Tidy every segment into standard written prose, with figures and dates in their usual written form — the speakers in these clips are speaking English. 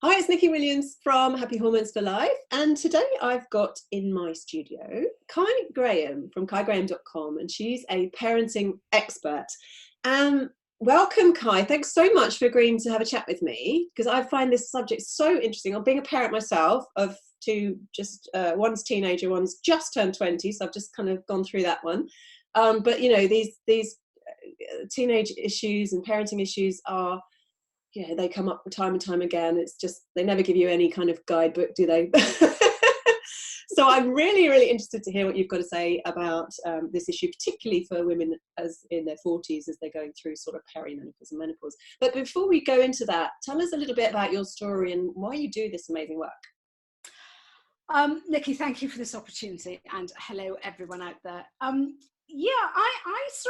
Hi, it's Nikki Williams from Happy Hormones for Life, and today I've got in my studio Cai Graham from CaiGraham.com, and she's a parenting expert. Welcome, Cai. Thanks so much for agreeing to have a chat with me, because I find this subject so interesting. I'm being a parent myself of two, one's teenager, one's just turned 20, so I've just kind of gone through that one. But you know, these teenage issues and parenting issues are, they come up time and time again. It's just, they never give you any kind of guidebook, do they? So I'm really, really interested to hear what you've got to say about this issue, particularly for women as in their 40s as they're going through sort of perimenopause and menopause. But before we go into that, tell us a little bit about your story and why you do this amazing work. Nikki, thank you for this opportunity, and hello everyone out there. Let's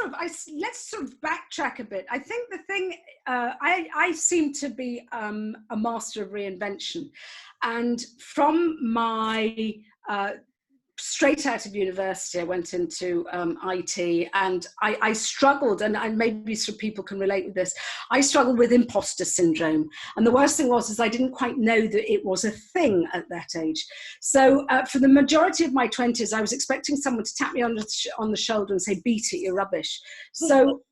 sort of backtrack a bit. I think the thing, I seem to be a master of reinvention, and from my straight out of university, I went into IT, and I struggled, and maybe some people can relate with this. I struggled with imposter syndrome, and the worst thing was I didn't quite know that it was a thing at that age. So for the majority of my 20s, I was expecting someone to tap me on the shoulder and say, "Beat it, you're rubbish." So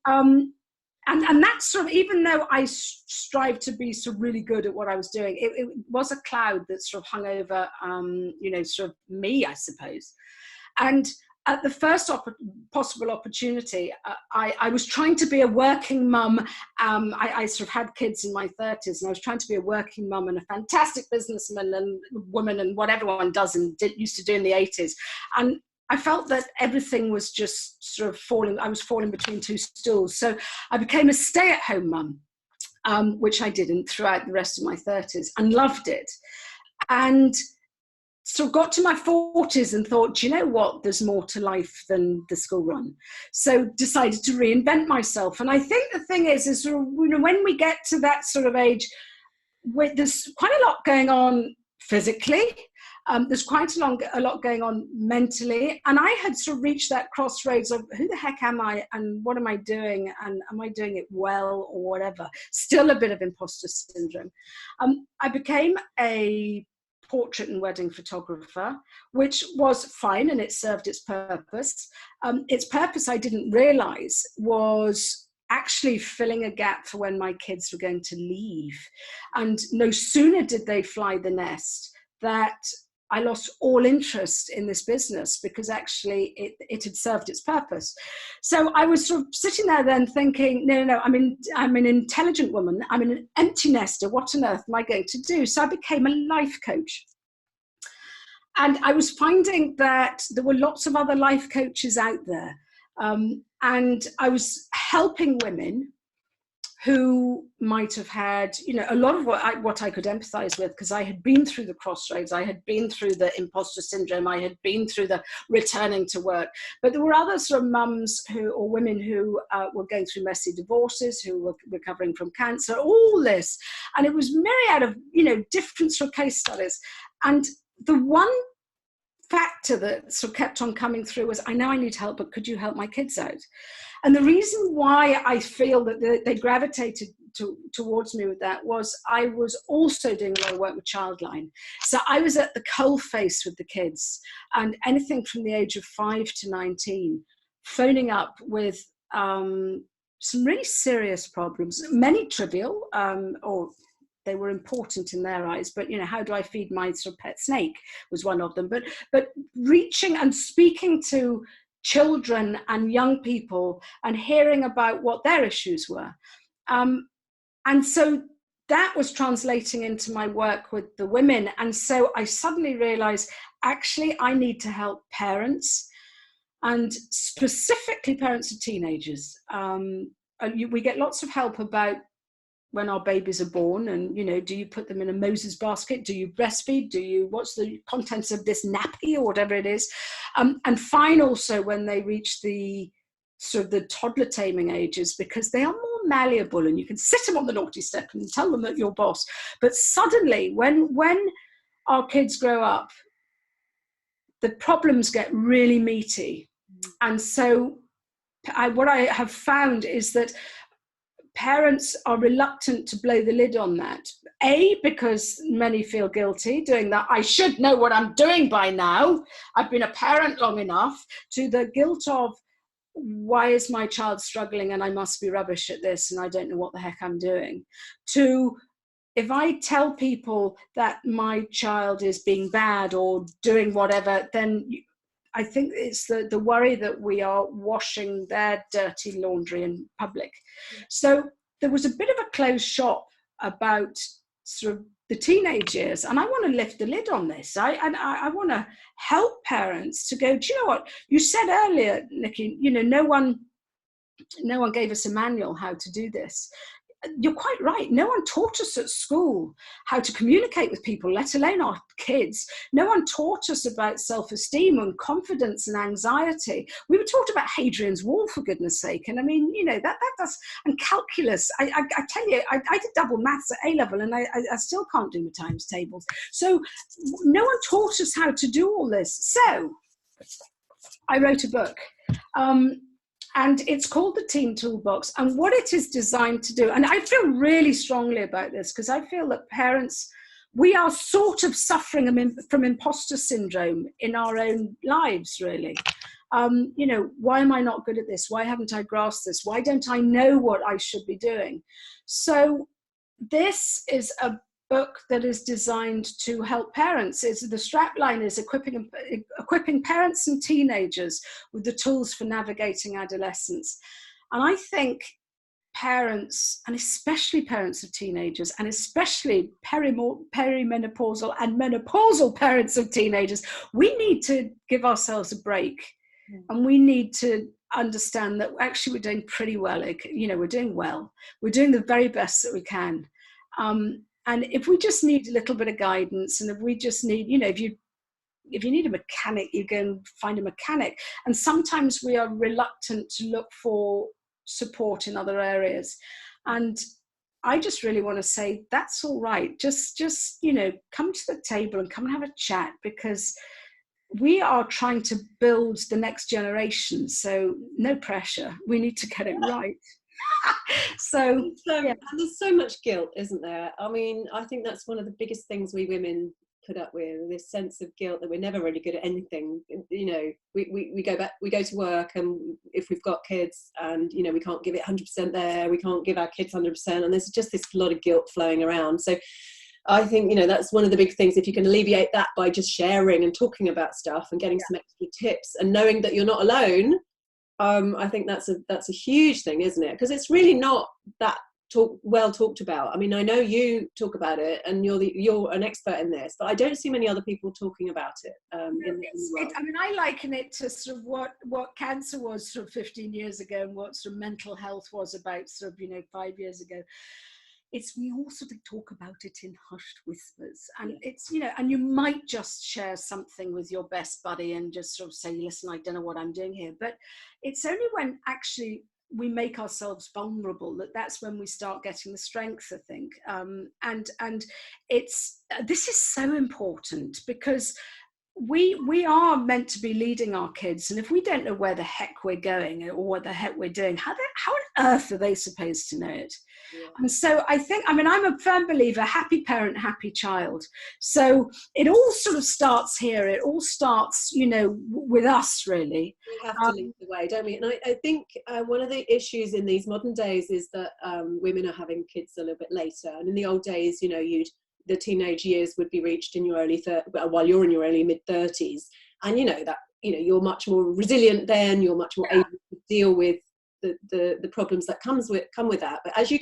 and that's sort of, even though I strive to be sort of really good at what I was doing, it was a cloud that sort of hung over, sort of me, I suppose. And at the first possible opportunity, I was trying to be a working mum. I sort of had kids in my 30s, and I was trying to be a working mum and a fantastic businessman and woman and what everyone does and used to do in the 80s. And I felt that everything was just sort of falling. I was falling between two stools. So I became a stay-at-home mum, which I did throughout the rest of my 30s, and loved it. And so got to my 40s and thought, you know what, there's more to life than the school run. So decided to reinvent myself. And I think the thing is sort of, when we get to that sort of age, there's quite a lot going on physically. There's quite a lot going on mentally. And I had sort of reached that crossroads of who the heck am I and what am I doing, and am I doing it well or whatever. Still a bit of imposter syndrome. I became a portrait and wedding photographer, which was fine, and it served its purpose. Its purpose, I didn't realize, was actually filling a gap for when my kids were going to leave. And no sooner did they fly the nest that I lost all interest in this business, because actually it had served its purpose. So I was sort of sitting there then thinking, no, I'm an intelligent woman. I'm an empty nester. What on earth am I going to do? So I became a life coach. And I was finding that there were lots of other life coaches out there. And I was helping women who might have had, a lot of what I could empathize with, because I had been through the crossroads, I had been through the imposter syndrome, I had been through the returning to work. But there were other sort of mums or women who were going through messy divorces, who were recovering from cancer, all this. And it was myriad of, different sort of case studies. And the one factor that sort of kept on coming through was, I know I need help, but could you help my kids out? And the reason why I feel that they gravitated towards me with that was I was also doing a lot of work with Childline. So I was at the coalface with the kids, and anything from the age of 5 to 19, phoning up with some really serious problems, many trivial, or they were important in their eyes, but how do I feed my sort of pet snake was one of them. But reaching and speaking to children and young people and hearing about what their issues were. And so that was translating into my work with the women. And so I suddenly realized, actually, I need to help parents, and specifically parents of teenagers. We get lots of help about when our babies are born, and do you put them in a Moses basket? Do you breastfeed? What's the contents of this nappy or whatever it is? And fine also when they reach the sort of the toddler taming ages, because they are more malleable and you can sit them on the naughty step and tell them that you're boss. But suddenly when our kids grow up, the problems get really meaty. And so what I have found is that parents are reluctant to blow the lid on that. A, because many feel guilty doing that. I should know what I'm doing by now. I've been a parent long enough, to the guilt of, why is my child struggling and I must be rubbish at this and I don't know what the heck I'm doing. To, if I tell people that my child is being bad or doing whatever, then I think it's the worry that we are washing their dirty laundry in public. So there was a bit of a closed shop about sort of the teenage years, and I want to lift the lid on this. I want to help parents to go, do you know what? You said earlier, Nikki, you know, no one gave us a manual how to do this. You're quite right. No one taught us at school how to communicate with people, let alone our kids. No one taught us about self-esteem and confidence and anxiety. We were taught about Hadrian's Wall, for goodness sake. And I mean, you know, that does, and calculus. I tell you, I did double maths at A-level and I still can't do my times tables. So no one taught us how to do all this. So I wrote a book. And it's called the Teen Toolbox. And what it is designed to do, and I feel really strongly about this because I feel that parents, we are sort of suffering from imposter syndrome in our own lives, really. You know, why am I not good at this? Why haven't I grasped this? Why don't I know what I should be doing? So this is a book that is designed to help parents. The Strapline is equipping parents and teenagers with the tools for navigating adolescence. And I think parents, and especially parents of teenagers, and especially perimenopausal and menopausal parents of teenagers, we need to give ourselves a break. And we need to understand that actually we're doing pretty well. You know, we're doing well. We're doing the very best that we can. And if we just need a little bit of guidance, and if we just need, you know, if you need a mechanic, you go and find a mechanic. And sometimes we are reluctant to look for support in other areas. And I just really want to say, that's all right. Just, you know, come to the table and come and have a chat, because we are trying to build the next generation. So no pressure. We need to get it right. So yeah. And there's so much guilt, isn't there? I mean, I think that's one of the biggest things we women put up with, this sense of guilt that we're never really good at anything. You know, we go to work, and if we've got kids and, you know, we can't give it 100% there, we can't give our kids 100%, and there's just this lot of guilt flowing around. So I think, you know, that's one of the big things. If you can alleviate that by just sharing and talking about stuff and getting some extra tips and knowing that you're not alone, I think that's a huge thing, isn't it? Because it's really not that well talked about. I mean, I know you talk about it, and you're an expert in this, but I don't see many other people talking about it. I mean, I liken it to sort of what cancer was sort of 15 years ago, and what sort of mental health was about sort of, you know, 5 years ago. It's, we all sort of talk about it in hushed whispers, and it's, you know, and you might just share something with your best buddy and just sort of say, listen, I don't know what I'm doing here. But it's only when actually we make ourselves vulnerable that's when we start getting the strength, I think. And it's, this is so important, because we are meant to be leading our kids, and if we don't know where the heck we're going or what the heck we're doing, how on earth are they supposed to know it? And so I think, I mean, I'm a firm believer, happy parent, happy child. So it all sort of starts here. It all starts, you know, with us, really. We have to lead the way, don't we? And I think one of the issues in these modern days is that women are having kids a little bit later. And in the old days, you know, the teenage years would be reached in your while you're in your early mid-30s. And, you know, that, you know, you're much more resilient then, you're much more able to deal with the problems that come with that. But as you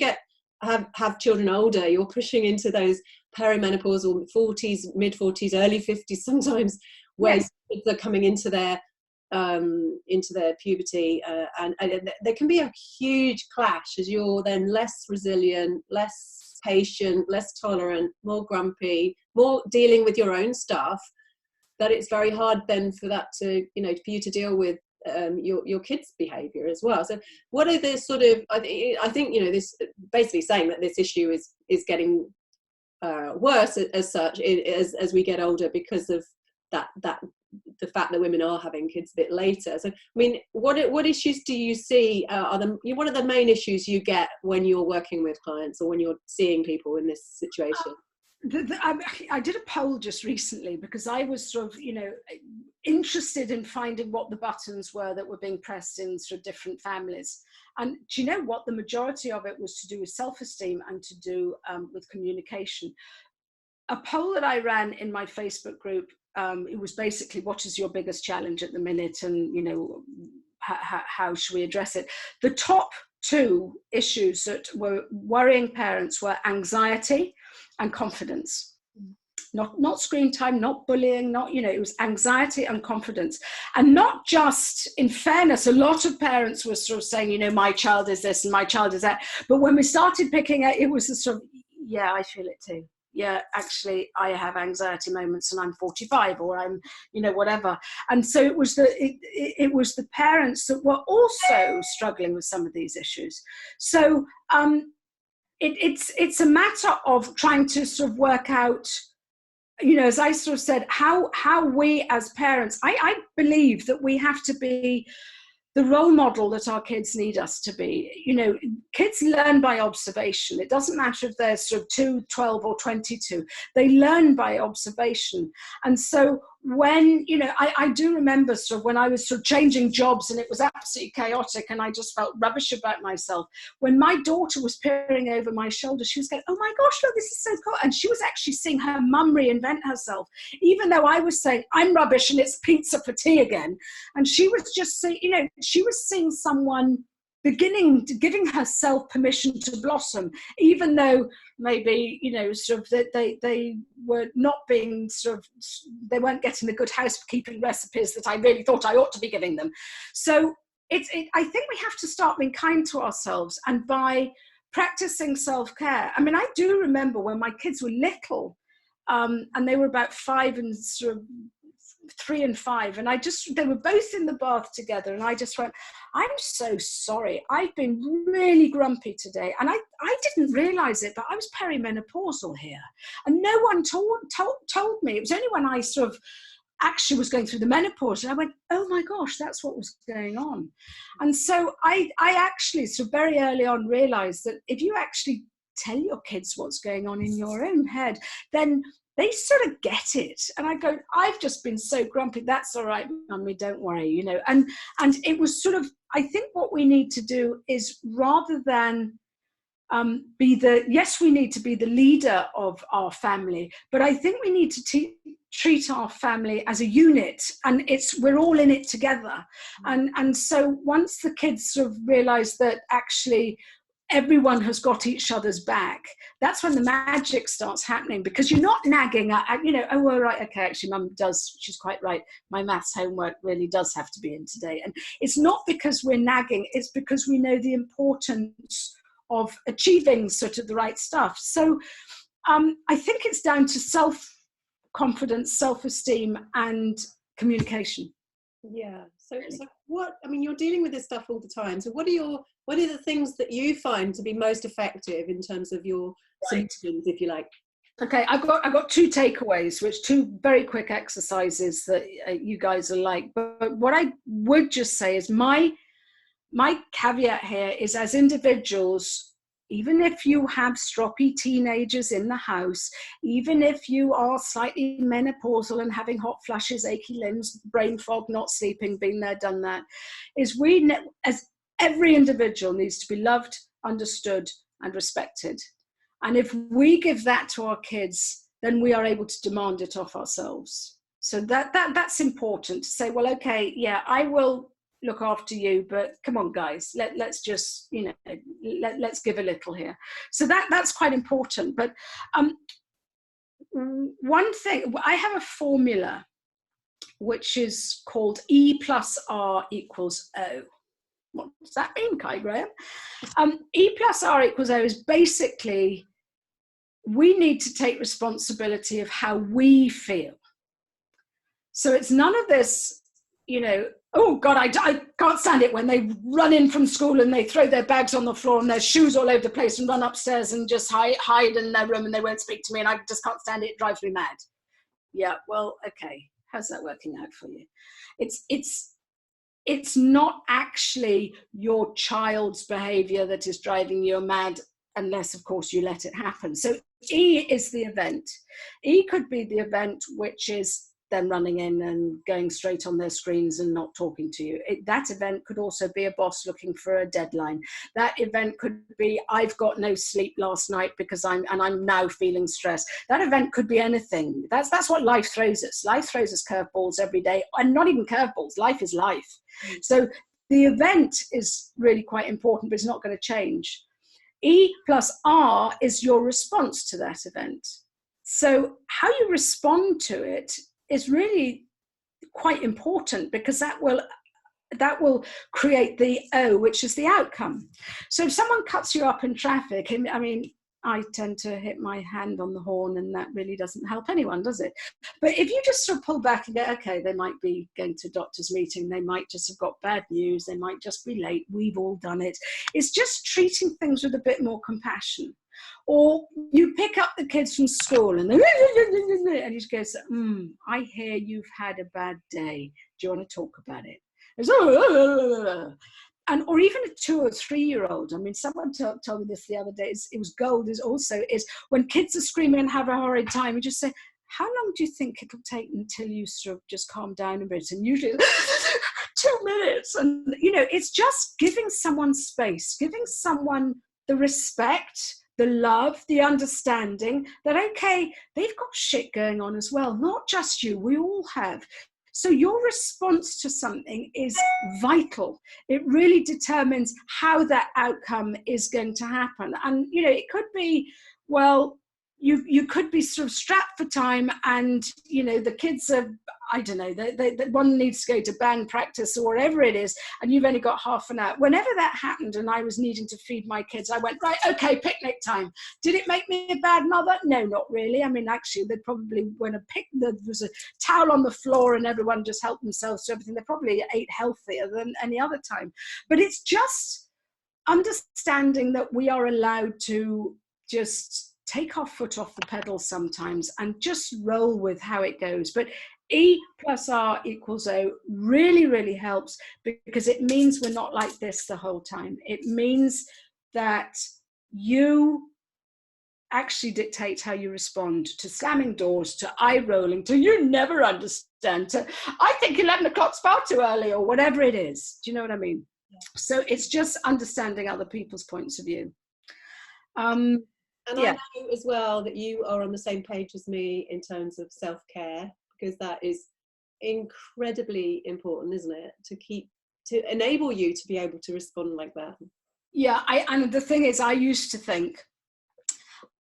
have children older, you're pushing into those perimenopausal 40s, mid-40s, early 50s sometimes, where kids are coming into their puberty, and there can be a huge clash, as you're then less resilient, less patient, less tolerant, more grumpy, more dealing with your own stuff, that it's very hard then for that to, you know, for you to deal with your kids' behaviour as well. So what are the sort of, I think, you know, this basically saying that this issue is getting worse as such as we get older, because of that the fact that women are having kids a bit later. So, I mean, what issues do you see what are the main issues you get when you're working with clients or when you're seeing people in this situation? I did a poll just recently because I was sort of, interested in finding what the buttons were that were being pressed in sort of different families. And do you know what? The majority of it was to do with self-esteem and to do with communication. A poll that I ran in my Facebook group, it was basically, what is your biggest challenge at the minute? And, how should we address it? The top two issues that were worrying parents were anxiety and confidence. Not screen time, not bullying, it was anxiety and confidence. And not just, in fairness, a lot of parents were sort of saying, my child is this and my child is that. But when we started picking it, it was a sort of, yeah, I feel it too. Yeah, actually, I have anxiety moments and I'm 45 or I'm, whatever. And so it was it was the parents that were also struggling with some of these issues. So it's a matter of trying to sort of work out, as I sort of said, how we as parents, I believe that we have to be the role model that our kids need us to be. Kids learn by observation. It doesn't matter if they're sort of 2, 12 or 22. They learn by observation. And so when, I do remember sort of when I was sort of changing jobs and it was absolutely chaotic and I just felt rubbish about myself. When my daughter was peering over my shoulder, she was going, oh my gosh, look, this is so cool. And she was actually seeing her mum reinvent herself, even though I was saying, I'm rubbish and it's pizza for tea again. And she was just saying, she was seeing someone giving herself permission to blossom, even though maybe, sort of that they were not being sort of, they weren't getting the good housekeeping recipes that I really thought I ought to be giving them. So I think we have to start being kind to ourselves, and by practicing self-care. I mean, I do remember when my kids were little, and they were about 5 and sort of 3 and 5, and they were both in the bath together, and I just went, I'm so sorry, I've been really grumpy today. And I didn't realize it, but I was perimenopausal here, and no one told me. It was only when I sort of actually was going through the menopause and I went, oh my gosh, that's what was going on. And so I actually sort of very early on realized that if you actually tell your kids what's going on in your own head, then they sort of get it. And I go, I've just been so grumpy. That's all right, mummy, don't worry, And it was sort of, I think what we need to do is, rather than yes, we need to be the leader of our family, but I think we need to treat our family as a unit, and we're all in it together. And so once the kids sort of realize that actually everyone has got each other's back, that's when the magic starts happening, because you're not nagging at, oh, well, right, okay, actually mum does, she's quite right, my maths homework really does have to be in today. And it's not because we're nagging, it's because we know the importance of achieving sort of the right stuff. So I think it's down to self-confidence, self-esteem and communication. Yeah. So what, I mean, you're dealing with this stuff all the time. So what are the things that you find to be most effective in terms of your solutions, if you like? Okay, I've got 2 takeaways, which 2 very quick exercises that you guys are like. But what I would just say is my caveat here is, as individuals, even if you have stroppy teenagers in the house, even if you are slightly menopausal and having hot flushes, achy limbs, brain fog, not sleeping, been there, done that, as every individual needs to be loved, understood, and respected. And if we give that to our kids, then we are able to demand it off ourselves. So that's important to say, well, okay, yeah, I will look after you, but come on, guys, let's just, let's give a little here. So that's quite important. But one thing, I have a formula which is called E plus R equals O. What does that mean, Cai Graham? E plus R equals O is basically, we need to take responsibility of how we feel. So it's none of this, oh God, I can't stand it when they run in from school and they throw their bags on the floor and their shoes all over the place and run upstairs and just hide in their room and they won't speak to me and I just can't stand it. It drives me mad. Yeah, well, okay. How's that working out for you? It's not actually your child's behavior that is driving you mad, unless, of course, you let it happen. So E is the event. E could be the event, which is them running in and going straight on their screens and not talking to you. That event could also be a boss looking for a deadline. That event could be, I've got no sleep last night because I'm now feeling stressed. That event could be anything. That's what life throws us. Life throws us curveballs every day, and not even curveballs. Life is life. So the event is really quite important, but it's not going to change. E plus R is your response to that event. So how you respond to it is really quite important, because that will create the O, which is the outcome. So if someone cuts you up in traffic, I mean, I tend to hit my hand on the horn, and that really doesn't help anyone, does it? But if you just sort of pull back and go, okay, they might be going to a doctor's meeting, they might just have got bad news, they might just be late, we've all done it. It's just treating things with a bit more compassion. Or you pick up the kids from school and you just go, I hear you've had a bad day. Do you want to talk about it? And or even a 2 or 3-year-old. I mean, someone told me this the other day. It was gold. Is when kids are screaming and have a horrid time, you just say, how long do you think it'll take until you sort of just calm down a bit? And usually 2 minutes. And, it's just giving someone space, giving someone the respect, the love, the understanding that, okay, they've got shit going on as well. Not just you, we all have. So your response to something is vital. It really determines how that outcome is going to happen. And, it could be, well, you could be sort of strapped for time, and, the kids are, I don't know, one needs to go to band practice or whatever it is, and you've only got half an hour. Whenever that happened and I was needing to feed my kids, I went, right, okay, picnic time. Did it make me a bad mother? No, not really. I mean, actually, they probably, when there was a towel on the floor and everyone just helped themselves to everything, they probably ate healthier than any other time. But it's just understanding that we are allowed to just take our foot off the pedal sometimes and just roll with how it goes. But E plus R equals O really, really helps, because it means we're not like this the whole time. It means that you actually dictate how you respond to slamming doors, to eye rolling, to you never understand, to I think 11 o'clock's far too early, or whatever it is. Do you know what I mean? Yeah. So it's just understanding other people's points of view. And yeah. I know as well that you are on the same page as me in terms of self-care, because that is incredibly important, isn't it? To enable you to be able to respond like that. Yeah, and the thing is, I used to think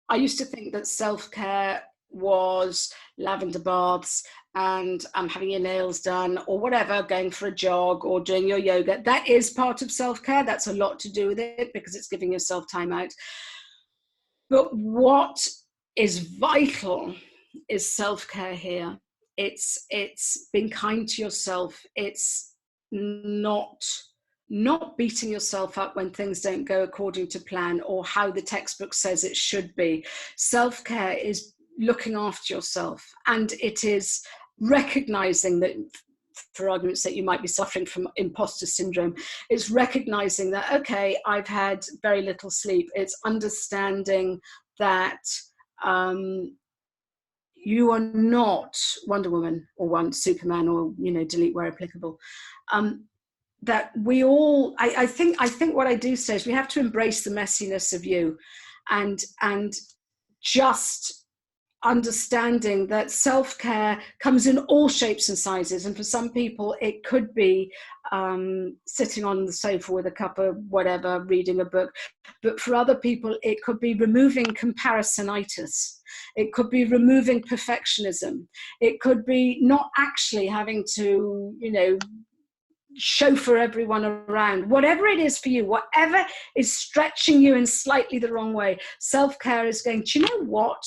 that self-care was lavender baths and having your nails done, or whatever, going for a jog or doing your yoga. That is part of self-care. That's a lot to do with it, because it's giving yourself time out. But what is vital is self-care here. It's being kind to yourself. It's not beating yourself up when things don't go according to plan or how the textbook says it should be. Self-care is looking after yourself, and it is recognizing that, for argument's sake, you might be suffering from imposter syndrome. It's recognizing that, okay, I've had very little sleep. It's understanding that you are not Wonder Woman or Superman, or, delete where applicable. That we all, I think what I do say is we have to embrace the messiness of you, and just understanding that self-care comes in all shapes and sizes. And for some people, it could be sitting on the sofa with a cup of whatever, reading a book. But for other people, it could be removing comparisonitis. It could be removing perfectionism. It could be not actually having to, chauffeur everyone around. Whatever it is for you, whatever is stretching you in slightly the wrong way, self-care is going, do you know what?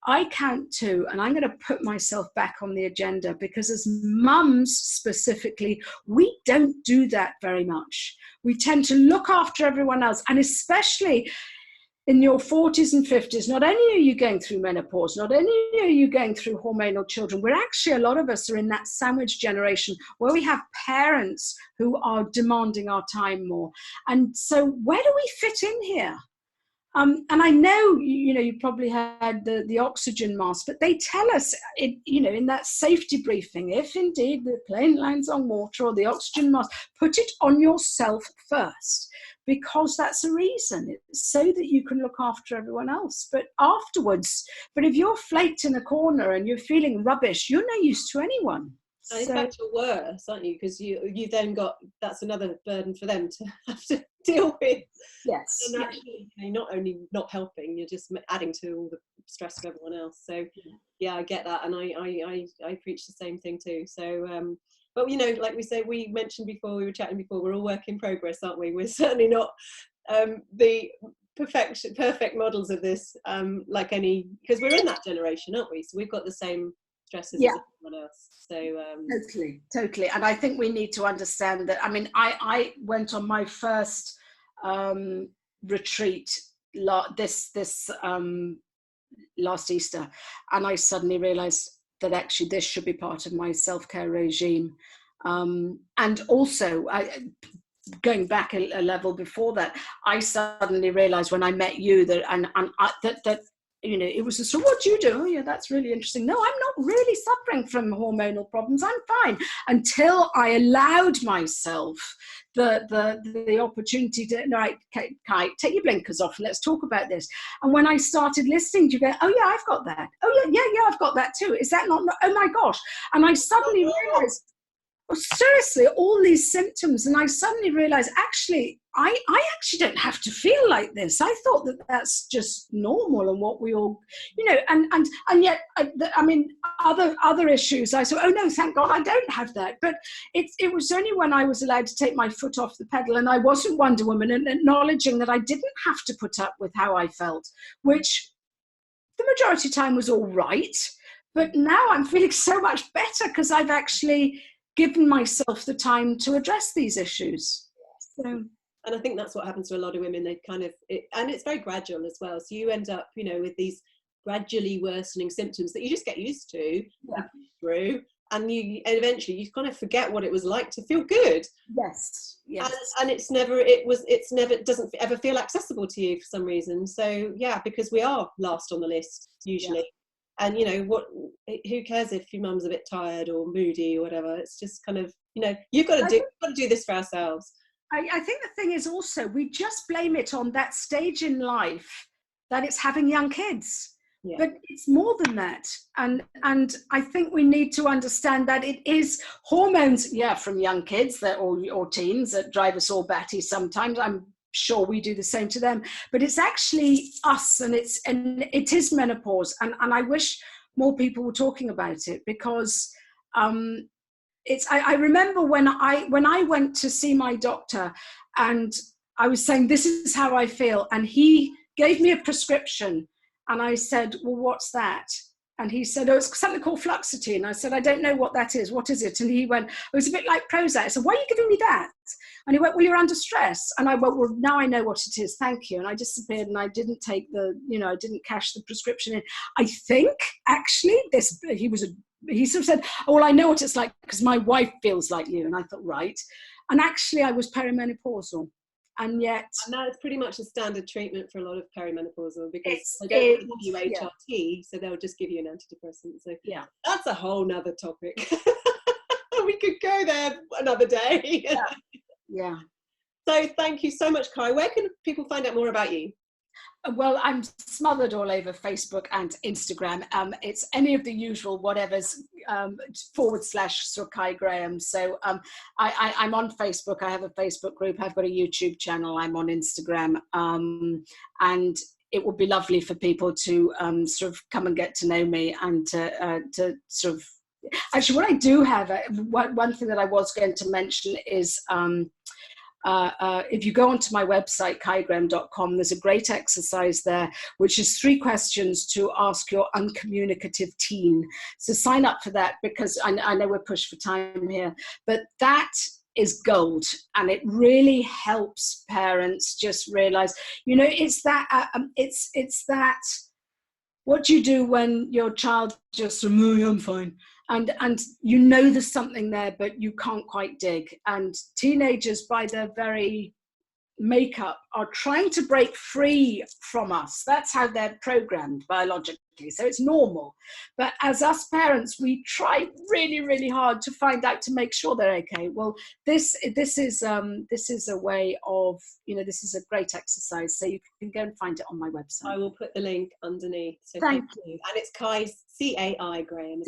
I count 2, and I'm going to put myself back on the agenda, because as mums specifically, we don't do that very much. We tend to look after everyone else, and especially in your 40s and 50s, not only are you going through menopause, not only are you going through hormonal children, we're actually, a lot of us are in that sandwich generation where we have parents who are demanding our time more. And so where do we fit in here? And I know, you probably had the oxygen mask, but they tell us, in that safety briefing, if indeed the plane lands on water or the oxygen mask, put it on yourself first, because that's a reason. It's so that you can look after everyone else. But afterwards, if you're flaked in a corner and you're feeling rubbish, you're no use to anyone. And in fact, you're worse, aren't you? Because you then got, that's another burden for them to have to deal with. Yes. And actually, you're not only not helping, you're just adding to all the stress of everyone else. So yeah, I get that, and I preach the same thing too. So but like we mentioned before, we were chatting before, we're all work in progress, aren't we? We're certainly not the perfect models of this, because we're in that generation, aren't we? So we've got the same stresses as everyone else. So totally. And I think we need to understand that. I mean, I went on my first retreat this last Easter, and I suddenly realized that actually this should be part of my self-care regime. And also, going back a level before that, I suddenly realized when I met you that that it was just, so what do you do? Oh yeah, that's really interesting. No, I'm not really suffering from hormonal problems. I'm fine. Until I allowed myself the opportunity to, right, Cai, take your blinkers off and let's talk about this. And when I started listening, you go, oh yeah, I've got that. Oh yeah, I've got that too. Is that not, oh my gosh. And I suddenly realized, seriously, all these symptoms, and I suddenly realized, actually, I actually don't have to feel like this. I thought that that's just normal and what we all, and yet, I mean, other issues, I said, oh no, thank God I don't have that. But it was only when I was allowed to take my foot off the pedal and I wasn't Wonder Woman, and acknowledging that I didn't have to put up with how I felt, which the majority of the time was all right. But now I'm feeling so much better because I've actually given myself the time to address these issues. So. And I think that's what happens to a lot of women. They kind of, and it's very gradual as well. So you end up, with these gradually worsening symptoms that you just get used to through, and eventually you kind of forget what it was like to feel good. Yes. And it doesn't ever feel accessible to you for some reason. So yeah, because we are last on the list usually. Yeah. And who cares if your mum's a bit tired or moody or whatever? It's just kind of, you've got to do this for ourselves. I think the thing is also, we just blame it on that stage in life that it's having young kids. Yeah. But it's more than that. And I think we need to understand that it is hormones, from young kids or teens that drive us all batty sometimes. I'm sure we do the same to them. But it's actually us, and it is menopause. And I wish more people were talking about it, because I remember when I went to see my doctor and I was saying, this is how I feel. And he gave me a prescription and I said, well, what's that? And he said, oh, it's something called fluoxetine. I said, I don't know what that is. What is it? And he went, it was a bit like Prozac. I said, why are you giving me that? And he went, well, you're under stress. And I went, well, now I know what it is. Thank you. And I disappeared and I didn't take I didn't cash the prescription in. I think actually he sort of said, oh, well, I know what it's like because my wife feels like you. And I thought, right. And actually I was perimenopausal. And yet... And that is pretty much a standard treatment for a lot of perimenopausal, because they don't give you HRT, so they'll just give you an antidepressant. So that's a whole nother topic. We could go there another day. Yeah. So thank you so much, Cai. Where can people find out more about you? Well, I'm smothered all over Facebook and Instagram. It's any of the usual whatever's / Cai Graham. So I'm on Facebook. I have a Facebook group. I've got a YouTube channel. I'm on Instagram. And it would be lovely for people to sort of come and get to know me and to sort of... Actually, what I do have, one thing that I was going to mention is... if you go onto my website, caigraham.com, there's a great exercise there, which is 3 questions to ask your uncommunicative teen. So sign up for that, because I know we're pushed for time here, but that is gold, and it really helps parents just realize, it's that what do you do when your child just I'm fine, and there's something there, but you can't quite dig. And teenagers, by their very makeup, are trying to break free from us. That's how they're programmed biologically, so it's normal. But as us parents, we try really, really hard to find out, to make sure they're okay. Well, this is a way of, this is a great exercise, so you can go and find it on my website. I will put the link underneath. So thank you. And it's Cais, Cai Graham.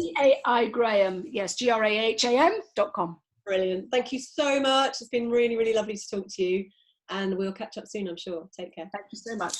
Cai Graham, yes, graham.com. Brilliant. Thank you so much. It's been really, really lovely to talk to you, and we'll catch up soon, I'm sure. Take care. Thank you so much.